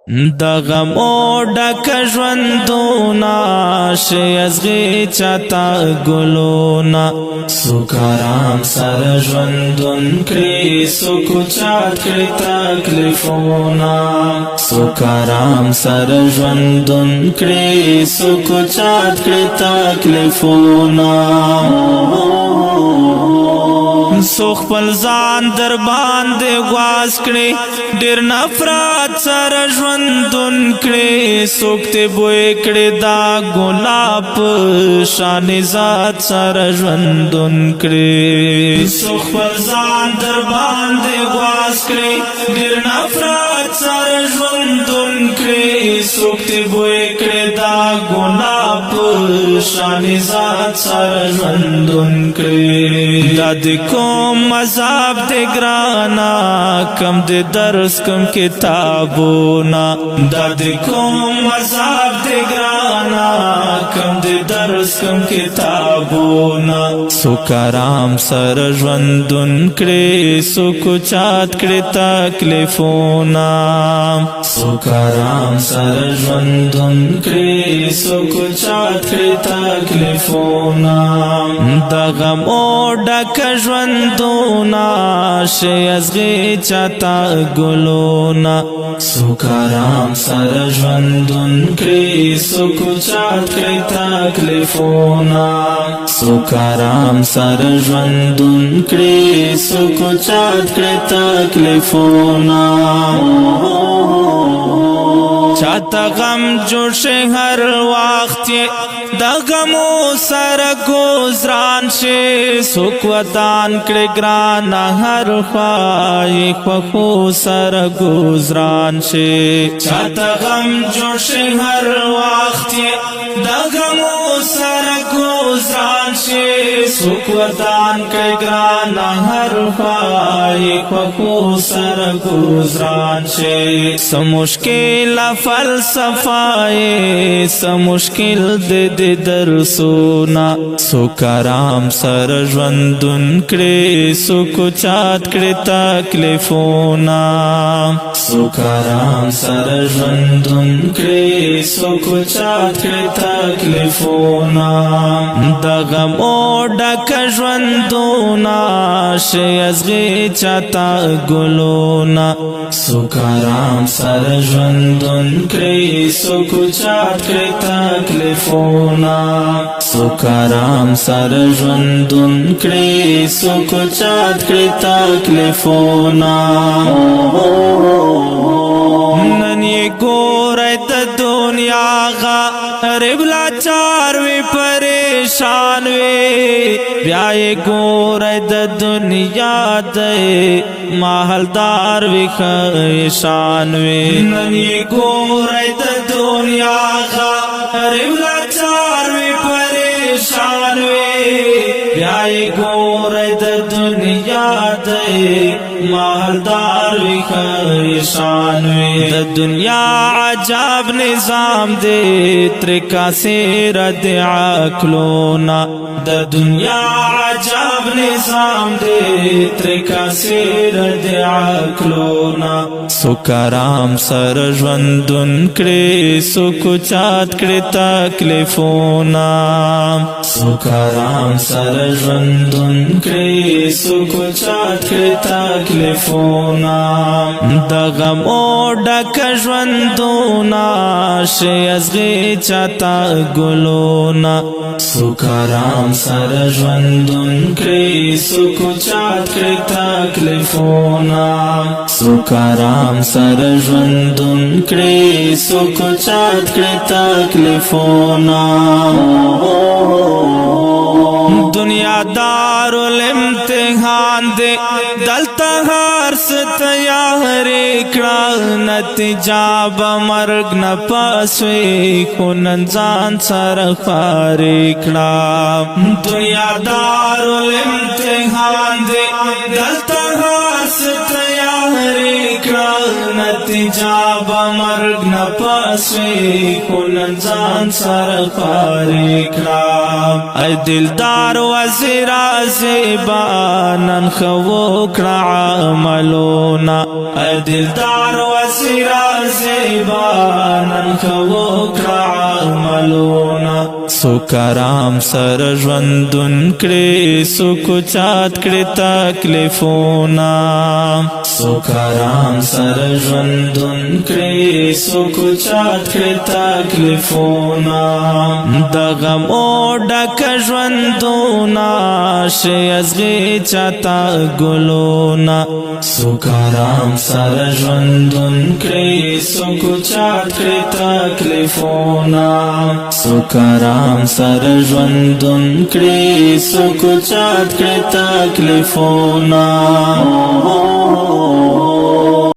د غمو ډک ژوندونه شي ازغي چاته ګلونه څوک آرام سره ژوندون کړي څوک چات کړي تکلیفونه څوک آرام سره ژوندون کړي څوک چات کړي تکلیفونه سو خپل ځان در باندې غواز کړي ډېر نفرت سره ژوندون کړي څوک ته بوی کړي دا ګلاب شان ذات سره ژوندون کړي سو خپل ځان در باندې غواز کړي ډېر نفرت سره ژوندون کړي څوک ته بوی کړي دا ګلاب شان ذات سره ژوندون کړي دا د کوم عذاب دے گرانا کم دے درس کم کتابونا دا دے کوم عذاب دے گرانا کم دے درس کم کتابونا سوک آرام سر ژوندون کړي سوک چات کړي تکلیفونا سوک آرام سر ژوندون کړي سوک چات کړي تکلیفونا دا غمو ډک ژوندونه شي ازغي چاته ګلونه څوک آرام سره ژوندون کړي څوک چات کړي تکلیفونه څوک آرام سره ژوندون کړي څوک چات کړي تکلیفونه چاته غم جوړ شي هر وخت د غمو سره گزران شي څوک ودان کړي ګران هر خوای خو سره گزران شي چاته غم جوړ شي هر وخت د غمو سره گزران شي څوک ودان کړي ګران هر خوای خو سره گزران شي سم مشکل فلسفه سم مشکل د درسونه څوک آرام سره ژوندون کړي څوک چات کړي تکلیفونه څوک آرام سره ژوندون کړي څوک چات کړي تکلیفونه د غمو ډک ژوندونه شي ازغي چاته ګلونه څوک آرام سره ژوندون کړي څوک چات کړي تکلیفونه څوک آرام سره ژوندون کړي څوک چات کړي تکلیفونه نن یې ګورئ د دنیا غریب لاچار وي پریشان وي بیا یې ګورئ د دنیا دی مالدار وي خیشان وي نن یې ګورئ د دنیا غریب لاچار وي پریشان وي بیا یې ګورئ د دنیا دی مالدار وي خیشان وي د دنیا عجب نظام دی ترکا سے رد عقلونا د دنیا عجب نظام دی ترکا سے رد عقلونا څوک آرام سره ژوندون کړي څوک چات کړي تکلیفونه څوک آرام سره ژوندون کړي څوک چات کړي تکلیفونه د غمو ډک ژوندونه شي ازغي چاته ګلونه څوک آرام سره ژوندون کړي څوک چات کړي تکلیفونه څوک آرام سره ژوندون کړي څوک چات کړي تکلیفونه دنیا دار الامتحان دے دلتا ہر ستیاری کڑا نتیجہ بمرگ نپاسوی خونن زان سر خاری کڑا دنیا دار الامتحان دے دلتا ہر ستیاری تیاری کړه نتیجه به مرګ نه پاسوي خو نن ځان سره خواري کړه ای دلدار وزیر زیبا نن ښه وکړه عملونه ای دلدار وزیر زیبا نن ښه وکړه عملونه سو کرام سره ژوندون کړي سو کوچات کړي تکلیفونه سو کرام سره ژوندون کړي سو کوچات کړي تکلیفونه د غم او ډک ژوندونه شي ازغي چاته ګلونه سو کرام سره ژوندون کړي سو کوچات کړي تکلیفونه سو کرام سره ژوندون کړي سو کوچات کړي تکلیفونه